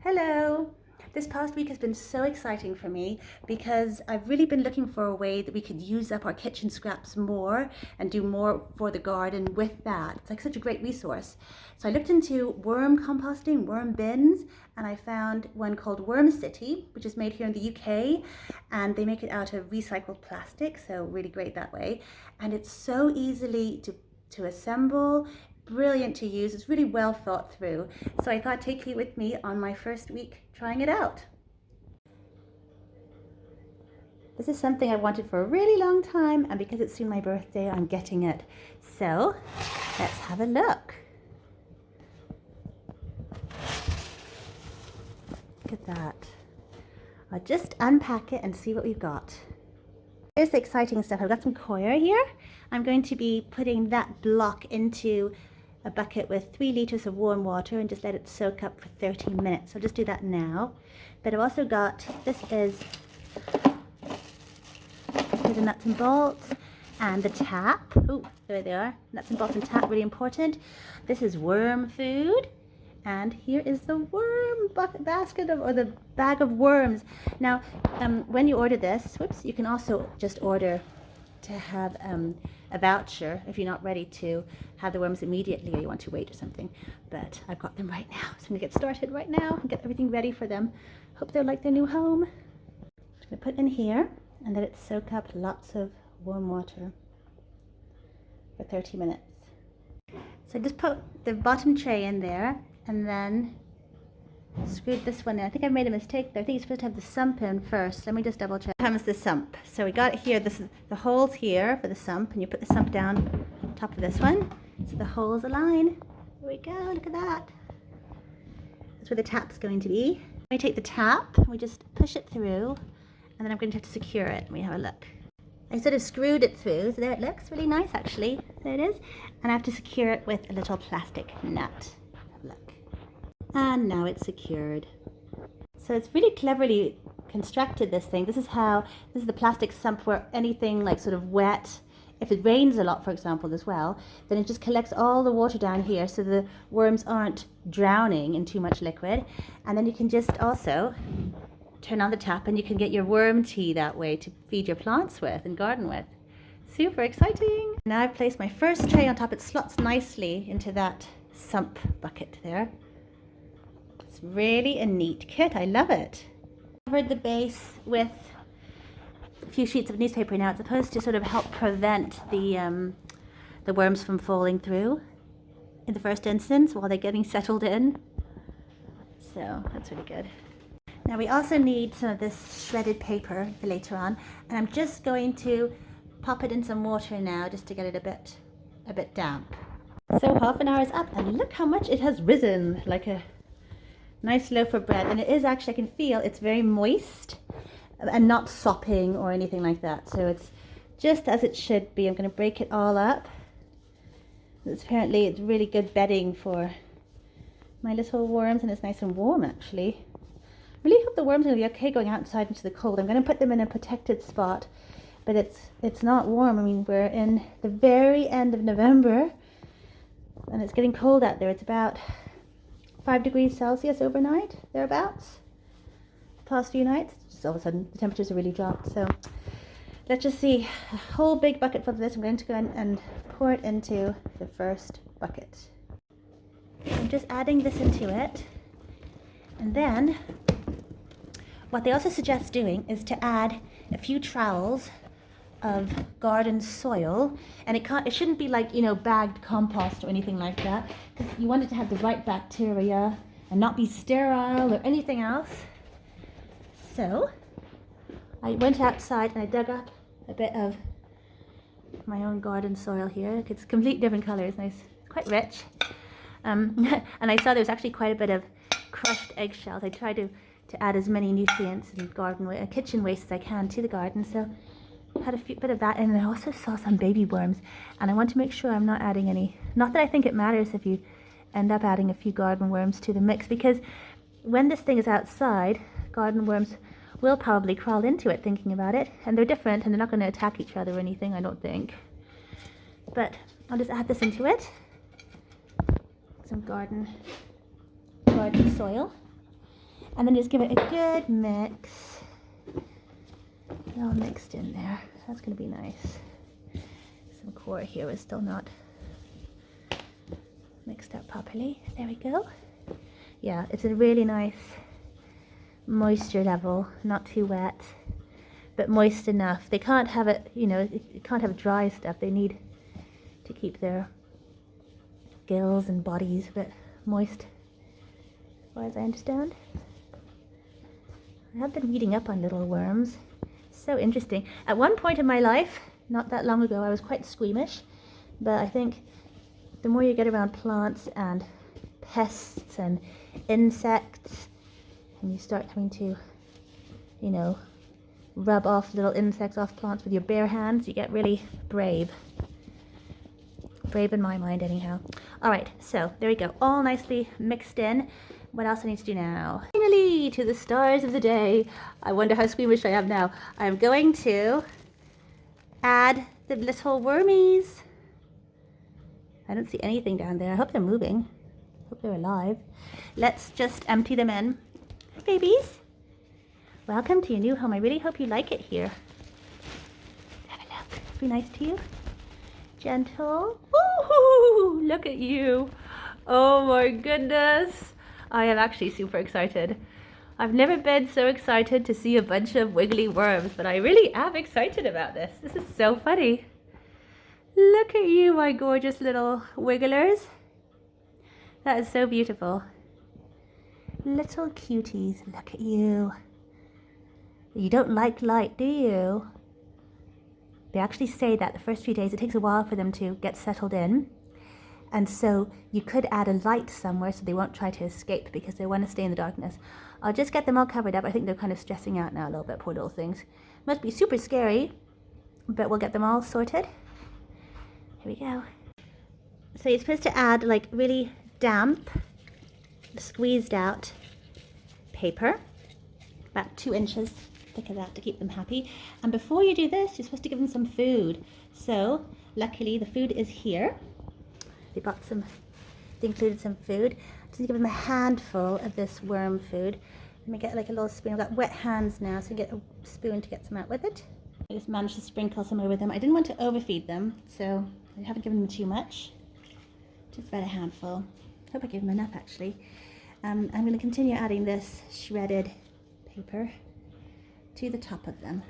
Hello! This past week has been so exciting for me because I've really been looking for a way that we could use up our kitchen scraps more and do more for the garden with that. It's like such a great resource. So I looked into worm composting, worm bins, and I found one called Wormcity, which is made here in the UK, and they make it out of recycled plastic, so really great that way. And it's so easily to assemble, brilliant to use. It's really well thought through. So I thought I'd take you with me on my first week trying it out. This is something I wanted for a really long time, and because it's soon my birthday, I'm getting it. So let's have a look. Look at that. I'll just unpack it and see what we've got. Here's the exciting stuff. I've got some coir here. I'm going to be putting that block into a bucket with 3 liters of warm water and just let it soak up for 30 minutes. I'll just do that now. But I've also got, this is the nuts and bolts and the tap. Oh, there they are. Nuts and bolts and tap, really important. This is worm food. And here is the worm basket or the bag of worms. Now, when you order this, whoops, you can also just order to have a voucher if you're not ready to have the worms immediately or you want to wait or something. But I've got them right now, so I'm gonna get started right now and get everything ready for them. Hope they'll like their new home. I'm gonna put in here and let it soak up lots of warm water for 30 minutes. So I just put the bottom tray in there and then screwed this one in. I think I made a mistake there. I think you're supposed to have the sump in first. Let me just double check. Comes the sump. So we got it here. This is the holes here for the sump, and you put the sump down top of this one. So the holes align. There we go. Look at that. That's where the tap's going to be. We take the tap and we just push it through, and then I'm going to have to secure it. Let me have a look. I sort of screwed it through, so there it looks. Really nice, actually. There it is. And I have to secure it with a little plastic nut. Have a look. And now it's secured. So it's really cleverly constructed, this thing. This is the plastic sump where anything like sort of wet, if it rains a lot, for example, as well, then it just collects all the water down here so the worms aren't drowning in too much liquid. And then you can just also turn on the tap and you can get your worm tea that way to feed your plants with and garden with. Super exciting. Now I've placed my first tray on top. It slots nicely into that sump bucket there. It's really a neat kit. I love it. I covered the base with a few sheets of newspaper. Now it's supposed to sort of help prevent the worms from falling through in the first instance while they're getting settled in. So that's really good. Now we also need some of this shredded paper for later on, and I'm just going to pop it in some water now just to get it a bit damp. So half an hour is up, and look how much it has risen, like a nice loaf of bread. And it is actually, I can feel it's very moist and not sopping or anything like that. So it's just as it should be. I'm going to break it all up. It's really good bedding for my little worms, and it's nice and warm actually. Really hope the worms are going to be okay going outside into the cold. I'm going to put them in a protected spot, but it's not warm. I mean, we're in the very end of November and it's getting cold out there. It's about 5 degrees Celsius overnight, thereabouts. The past few nights, just all of a sudden the temperatures are really dropped. So let's just see, a whole big bucket full of this. I'm going to go in and pour it into the first bucket. I'm just adding this into it, and then what they also suggest doing is to add a few trowels of garden soil, and it shouldn't be like, you know, bagged compost or anything like that, because you want it to have the right bacteria and not be sterile or anything else. So I went outside and I dug up a bit of my own garden soil here. It's complete different colors, nice, quite rich. And I saw there was actually quite a bit of crushed eggshells. I tried to add as many nutrients and kitchen waste as I can to the garden, so I had a bit of that. And I also saw some baby worms, and I want to make sure I'm not adding any. Not that I think it matters if you end up adding a few garden worms to the mix, because when this thing is outside, garden worms will probably crawl into it thinking about it, and they're different and they're not going to attack each other or anything, I don't think. But I'll just add this into it. Some garden soil. And then just give it a good mix. All mixed in there. That's going to be nice. Some core here is still not mixed up properly. There we go. Yeah, it's a really nice moisture level, not too wet, but moist enough. They can't have it, you know, you can't have dry stuff. They need to keep their gills and bodies a bit moist, as far as I understand. I have been reading up on little worms. So interesting. At one point in my life, not that long ago, I was quite squeamish, but I think the more you get around plants and pests and insects, and you start having to, you know, rub off little insects off plants with your bare hands, you get really brave. Brave in my mind anyhow. All right, so there we go, all nicely mixed in. What else I need to do now? Finally, to the stars of the day. I wonder how squeamish I am now. I'm going to add the little wormies. I don't see anything down there. I hope they're moving. Hope they're alive. Let's just empty them in. Hi, babies. Welcome to your new home. I really hope you like it here. Have a look. Be nice to you. Gentle. Ooh, look at you. Oh my goodness. I am actually super excited. I've never been so excited to see a bunch of wiggly worms, but I really am excited about this. This is so funny. Look at you, my gorgeous little wigglers. That is so beautiful. Little cuties, look at you. You don't like light, do you? They actually say that the first few days, it takes a while for them to get settled in. And so you could add a light somewhere so they won't try to escape because they want to stay in the darkness. I'll just get them all covered up. I think they're kind of stressing out now a little bit, poor little things. Must be super scary, but we'll get them all sorted. Here we go. So you're supposed to add like really damp, squeezed out paper, about 2 inches thick of that to keep them happy. And before you do this, you're supposed to give them some food. So luckily the food is here. They included some food. Just give them a handful of this worm food. Let me get like a little spoon. I've got wet hands now, so get a spoon to get some out with it. I just managed to sprinkle some over them. I didn't want to overfeed them, so I haven't given them too much. Just about a handful. Hope I gave them enough actually. I'm going to continue adding this shredded paper to the top of them,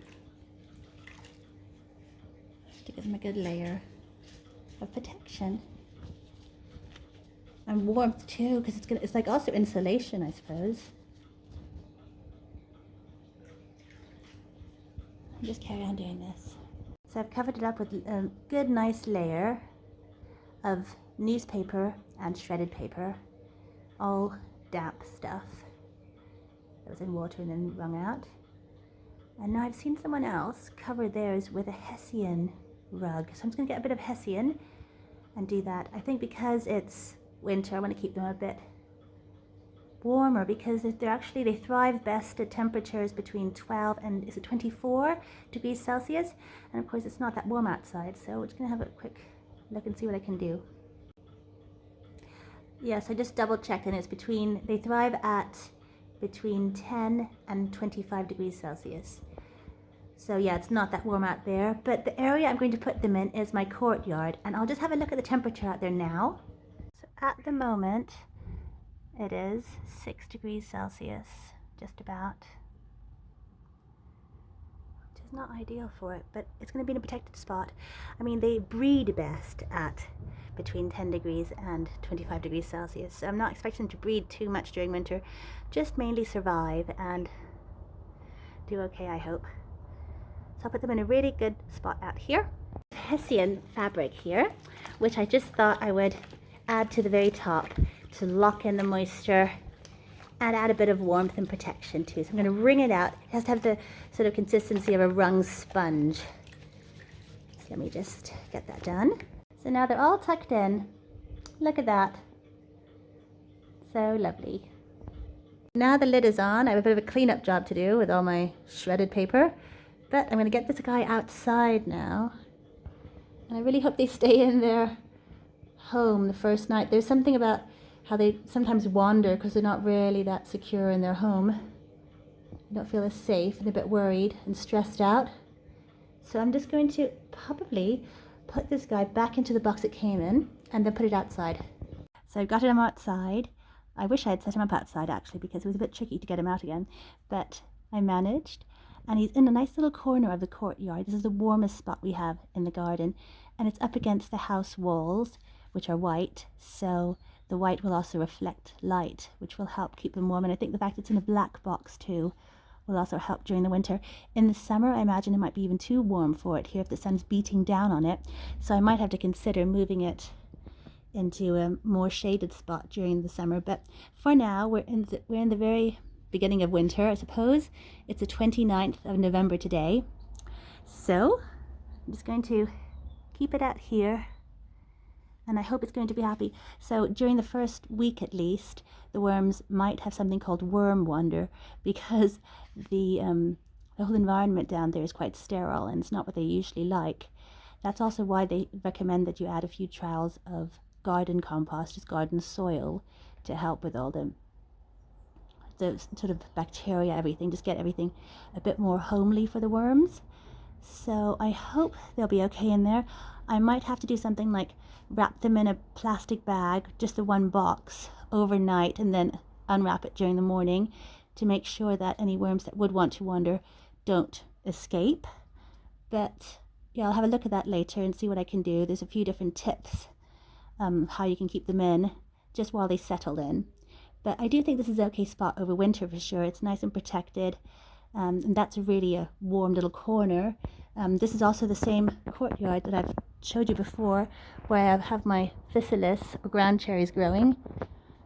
just to give them a good layer of protection. And warmth too, because it's like also insulation, I suppose. I'll just carry on doing this. So I've covered it up with a good nice layer of newspaper and shredded paper, all damp stuff that was in water and then wrung out. And now I've seen someone else cover theirs with a Hessian rug. So I'm just going to get a bit of Hessian and do that. I think because it's winter, I want to keep them a bit warmer because they thrive best at temperatures between 12 and 24 degrees Celsius. And of course it's not that warm outside, so we're just going to have a quick look and see what I can do. Yes, I just double checked and it's they thrive at between 10 and 25 degrees Celsius. So yeah, it's not that warm out there, but the area I'm going to put them in is my courtyard, and I'll just have a look at the temperature out there now. So at the moment, it is 6 degrees Celsius, just about, which is not ideal for it, but it's going to be in a protected spot. I mean, they breed best at between 10 degrees and 25 degrees Celsius, so I'm not expecting them to breed too much during winter, just mainly survive and do okay, I hope. So I'll put them in a really good spot out here. Hessian fabric here, which I just thought I would add to the very top to lock in the moisture and add a bit of warmth and protection too. So I'm going to wring it out. It has to have the sort of consistency of a wrung sponge. So let me just get that done. So now they're all tucked in. Look at that. So lovely. Now the lid is on. I have a bit of a cleanup job to do with all my shredded paper. But I'm going to get this guy outside now. And I really hope they stay in their home the first night. There's something about how they sometimes wander because they're not really that secure in their home. They don't feel as safe and they're a bit worried and stressed out. So I'm just going to probably put this guy back into the box it came in and then put it outside. So I've got him outside. I wish I had set him up outside actually, because it was a bit tricky to get him out again, but I managed. And he's in a nice little corner of the courtyard. This is the warmest spot we have in the garden, and it's up against the house walls, which are white, so the white will also reflect light, which will help keep them warm. And I think the fact it's in a black box too will also help during the winter. In the summer, I imagine it might be even too warm for it here if the sun's beating down on it, so I might have to consider moving it into a more shaded spot during the summer. But for now, we're in the very beginning of winter, I suppose. It's the 29th of November today, so I'm just going to keep it out here, and I hope it's going to be happy. So during the first week at least, the worms might have something called worm wonder, because the whole environment down there is quite sterile and it's not what they usually like. That's also why they recommend that you add a few trials of garden compost, just garden soil, to help with all the sort of bacteria, everything, just get everything a bit more homely for the worms. So I hope they'll be okay in there. I might have to do something like wrap them in a plastic bag, just the one box, overnight, and then unwrap it during the morning to make sure that any worms that would want to wander don't escape. But yeah, I'll have a look at that later and see what I can do. There's a few different tips how you can keep them in just while they settle in. But I do think this is an okay spot over winter for sure. It's nice and protected, and that's really a warm little corner. This is also the same courtyard that I've showed you before, where I have my physalis or ground cherries growing,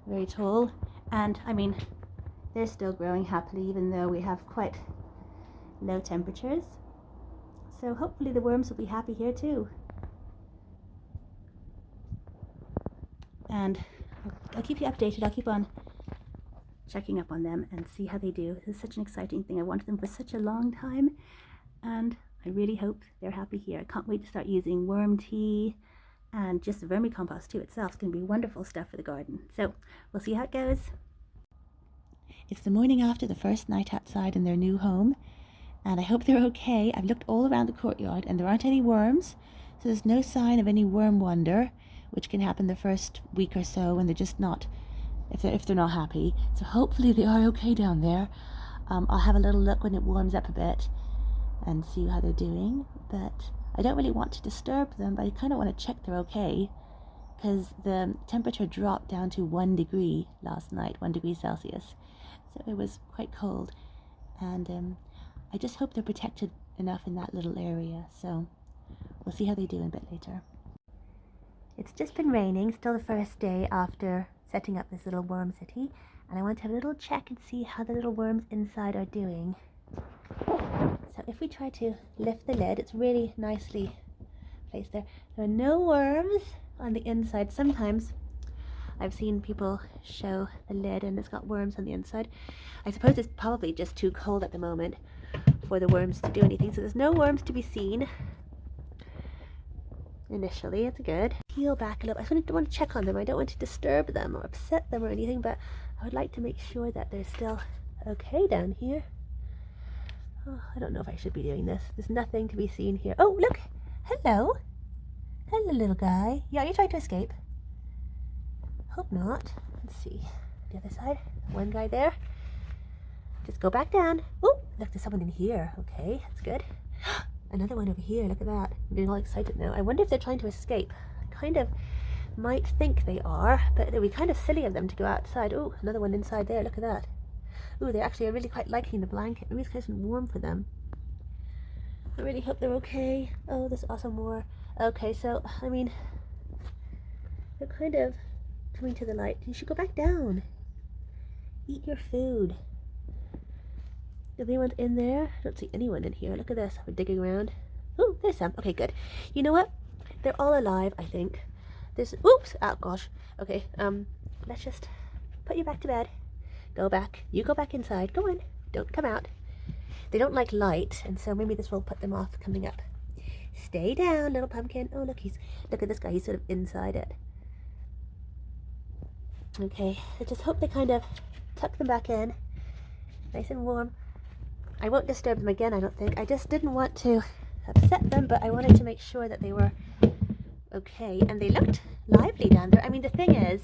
very tall. And I mean, they're still growing happily even though we have quite low temperatures. So hopefully the worms will be happy here too. And I'll keep you updated. I'll keep on checking up on them and see how they do. This is such an exciting thing. I wanted them for such a long time, and I really hope they're happy here. I can't wait to start using worm tea, and just the vermicompost too itself is going to be wonderful stuff for the garden. So we'll see how it goes. It's the morning after the first night outside in their new home, and I hope they're okay. I've looked all around the courtyard and there aren't any worms, so there's no sign of any worm wonder, which can happen the first week or so when they're just not, if they're not happy. So hopefully they are okay down there. I'll have a little look when it warms up a bit and see how they're doing. But I don't really want to disturb them, but I kind of want to check they're okay, because the temperature dropped down to 1 degree last night, 1 degree Celsius. So it was quite cold, and I just hope they're protected enough in that little area. So we'll see how they do a bit later. It's just been raining, still the first day after setting up this little Wormcity, and I want to have a little check and see how the little worms inside are doing. So if we try to lift the lid, it's really nicely placed there. There are no worms on the inside. Sometimes I've seen people show the lid and it's got worms on the inside. I suppose it's probably just too cold at the moment for the worms to do anything, so there's no worms to be seen. Initially, it's good. Peel back a little. I want to check on them. I don't want to disturb them or upset them or anything, but I would like to make sure that they're still okay down here. Oh, I don't know if I should be doing this. There's nothing to be seen here. Oh, look! Hello! Hello, little guy. Yeah, are you trying to escape? Hope not. Let's see. The other side. One guy there. Just go back down. Oh, look, there's someone in here. Okay, that's good. Another one over here, look at that. I'm getting all excited now. I wonder if they're trying to escape. I kind of might think they are, but it would be kind of silly of them to go outside. Oh, another one inside there, look at that. Oh, they actually are really quite liking the blanket. Maybe it's kind of warm for them. I really hope they're okay. Oh, there's also more. Okay, so, I mean, they're kind of coming to the light. You should go back down. Eat your food. Is anyone in there? I don't see anyone in here. Look at this. We're digging around. Oh, there's some. Okay, good. You know what? They're all alive, I think. There's... Oops! Oh, gosh. Okay, let's just put you back to bed. Go back. You go back inside. Go on. Don't come out. They don't like light, and so maybe this will put them off coming up. Stay down, little pumpkin. Oh, look, look at this guy. He's sort of inside it. Okay, I just hope they kind of tuck them back in, nice and warm. I won't disturb them again, I don't think. I just didn't want to upset them, but I wanted to make sure that they were okay, and they looked lively down there. I mean, the thing is,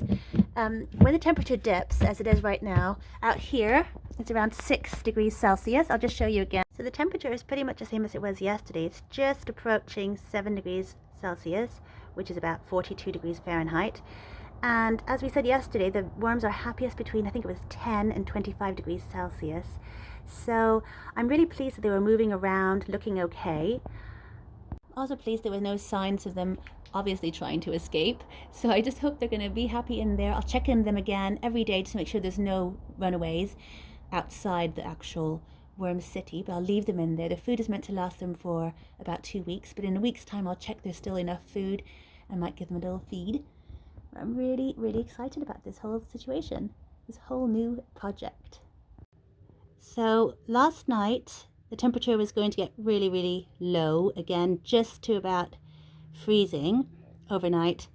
when the temperature dips, as it is right now, out here, it's around 6 degrees Celsius. I'll just show you again. So the temperature is pretty much the same as it was yesterday. It's just approaching 7 degrees Celsius, which is about 42 degrees Fahrenheit. And as we said yesterday, the worms are happiest between, I think it was 10 and 25 degrees Celsius. So I'm really pleased that they were moving around, looking okay. Also pleased there were no signs of them obviously trying to escape. So I just hope they're going to be happy in there. I'll check in them again every day to make sure there's no runaways outside the actual worm city, but I'll leave them in there. The food is meant to last them for about 2 weeks, but in a week's time I'll check there's still enough food and might give them a little feed. I'm really, really excited about this whole situation, this whole new project. So last night the temperature was going to get really, really low again, just to about freezing overnight,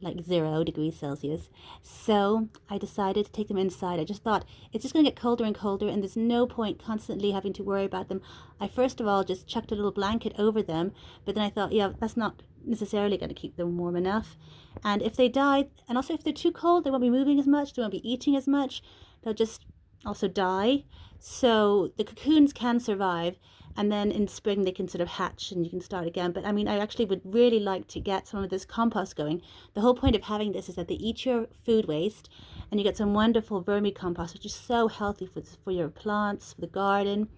like 0 degrees Celsius. So I decided to take them inside. I just thought it's just going to get colder and colder, and there's no point constantly having to worry about them. I first of all just chucked a little blanket over them, but then I thought, yeah, that's not necessarily going to keep them warm enough. And if they die, and also if they're too cold, they won't be moving as much, they won't be eating as much, they'll just also die. So the cocoons can survive, and then in spring they can sort of hatch and you can start again. But I mean, I actually would really like to get some of this compost going. The whole point of having this is that they eat your food waste and you get some wonderful vermicompost, which is so healthy for your plants, for the garden.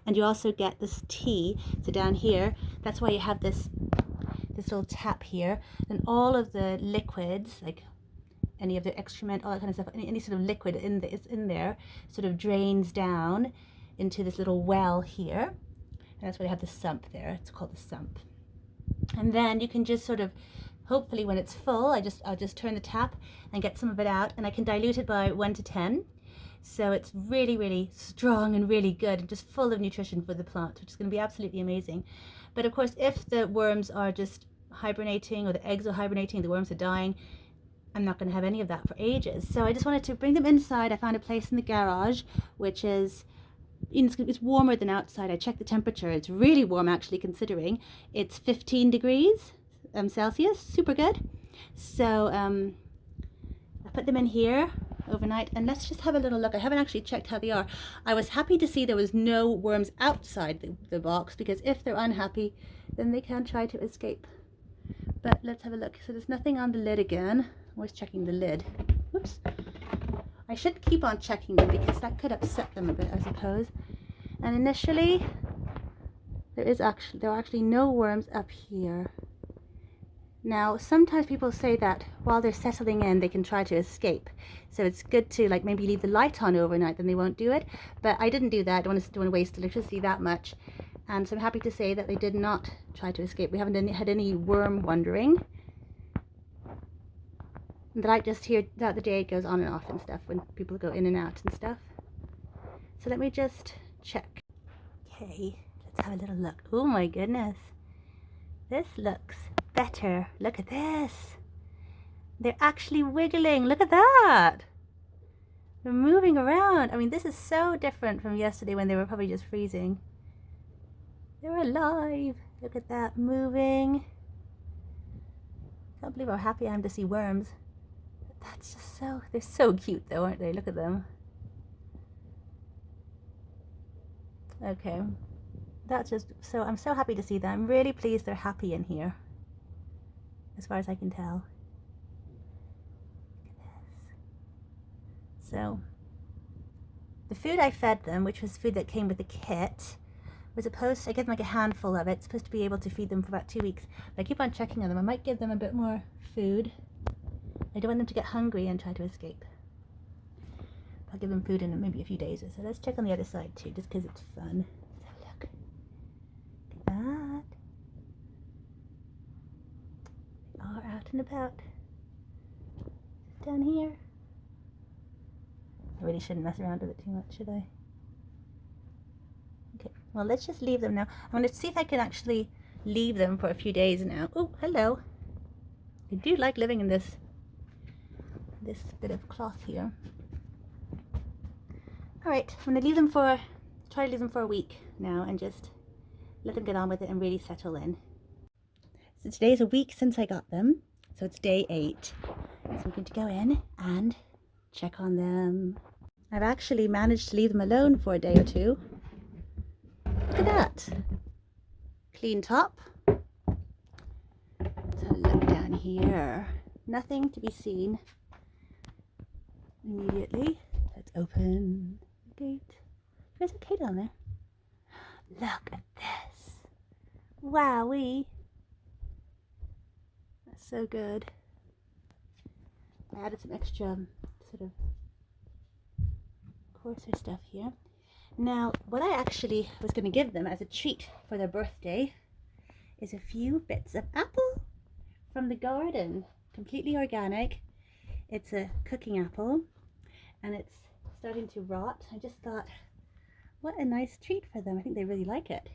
And you also get this tea. So down here, that's why you have this little tap here, and all of the liquids, like any of the excrement, all that kind of stuff, any sort of liquid in there sort of drains down into this little well here. And that's why they have the sump there. It's called the sump. And then you can just sort of, hopefully when it's full, I'll just turn the tap and get some of it out, and I can dilute it by 1 to 10. So it's really, really strong and really good and just full of nutrition for the plant, which is going to be absolutely amazing. But of course, if the worms are just hibernating, or the eggs are hibernating, the worms are dying, I'm not going to have any of that for ages. So I just wanted to bring them inside. I found a place in the garage, which is, it's warmer than outside. I checked the temperature. It's really warm, actually, considering it's 15 degrees Celsius. Super good. So I put them in here overnight, and let's just have a little look. I haven't actually checked how they are. I was happy to see there was no worms outside the box, because if they're unhappy, then they can try to escape. But let's have a look. So there's nothing on the lid again. I'm always checking the lid. Whoops. I should keep on checking them because that could upset them a bit, I suppose. And initially, there are actually no worms up here. Now, sometimes people say that while they're settling in, they can try to escape. So it's good to like maybe leave the light on overnight, then they won't do it. But I didn't do that. I don't want to waste electricity that much. And so I'm happy to say that they did not try to escape. We haven't had any worm wandering. The light just here throughout the day goes on and off and stuff when people go in and out and stuff. So let me just check. Okay, let's have a little look. Oh my goodness. This looks better. Look at this. They're actually wiggling. Look at that. They're moving around. I mean, this is so different from yesterday when they were probably just freezing. They're alive. Look at that, moving. Can't believe how happy I am to see worms. That's just so, they're so cute though, aren't they? Look at them. Okay. That's just, so I'm so happy to see them. I'm really pleased they're happy in here, as far as I can tell. Look at this. So, the food I fed them, which was food that came with the kit, was supposed to, I gave them like a handful of it, supposed to be able to feed them for about 2 weeks. But I keep on checking on them. I might give them a bit more food. I don't want them to get hungry and try to escape. I'll give them food in maybe a few days or so. Let's check on the other side too, just because it's fun. Let's have a look. Look at that. They are out and about. Just down here. I really shouldn't mess around with it too much, should I? Okay, well, let's just leave them now. I'm going to see if I can actually leave them for a few days now. Oh, hello. I do like living in this this bit of cloth here. All right, I'm gonna leave them for, try to leave them for a week now and just let them get on with it and really settle in. So today is a week since I got them, so it's day 8. So I'm going to go in and check on them. I've actually managed to leave them alone for a day or two. Look at that. Clean top. Let's have a look down here. Nothing to be seen immediately. Let's open the gate. There's a kid on there. Look at this. Wowee. That's so good. I added some extra sort of coarser stuff here. Now, what I actually was going to give them as a treat for their birthday is a few bits of apple from the garden. Completely organic. It's a cooking apple and it's starting to rot. I just thought, what a nice treat for them. I think they really like it.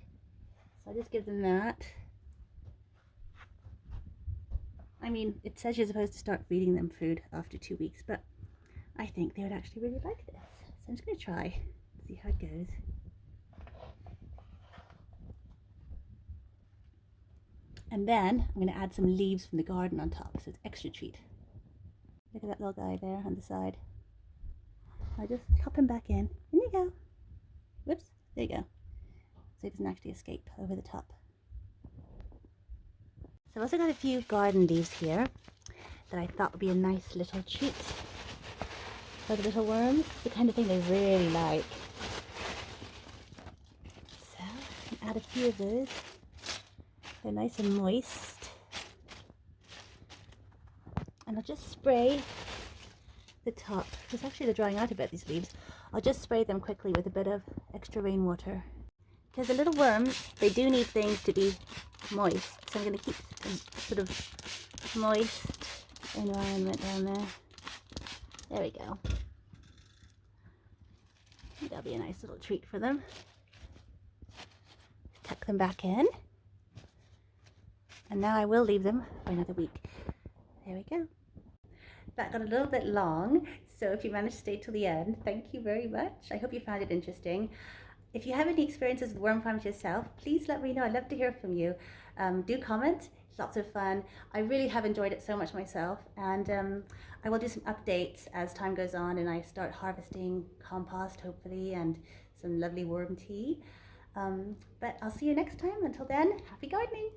So I just give them that. I mean, it says you're supposed to start feeding them food after 2 weeks, but I think they would actually really like this. So I'm just going to try, see how it goes. And then I'm going to add some leaves from the garden on top, so it's extra treat. Look at that little guy there on the side. I just pop him back in. In you go. Whoops, there you go. So he doesn't actually escape over the top. So I've also got a few garden leaves here that I thought would be a nice little treat for the little worms. The kind of thing they really like. So I'll add a few of those. They're nice and moist. And I'll just spray the top, because actually they're drying out a bit, these leaves. I'll just spray them quickly with a bit of extra rainwater. Because the little worms, they do need things to be moist. So I'm going to keep them sort of moist environment down there. There we go. That'll be a nice little treat for them. Tuck them back in. And now I will leave them for another week. There we go. That got a little bit long, so if you managed to stay till the end, thank you very much. I hope you found it interesting. If you have any experiences with worm farms yourself, please let me know. I'd love to hear from you. Do comment. It's lots of fun. I really have enjoyed it so much myself, and I will do some updates as time goes on and I start harvesting compost, hopefully, and some lovely worm tea. But I'll see you next time. Until then, happy gardening!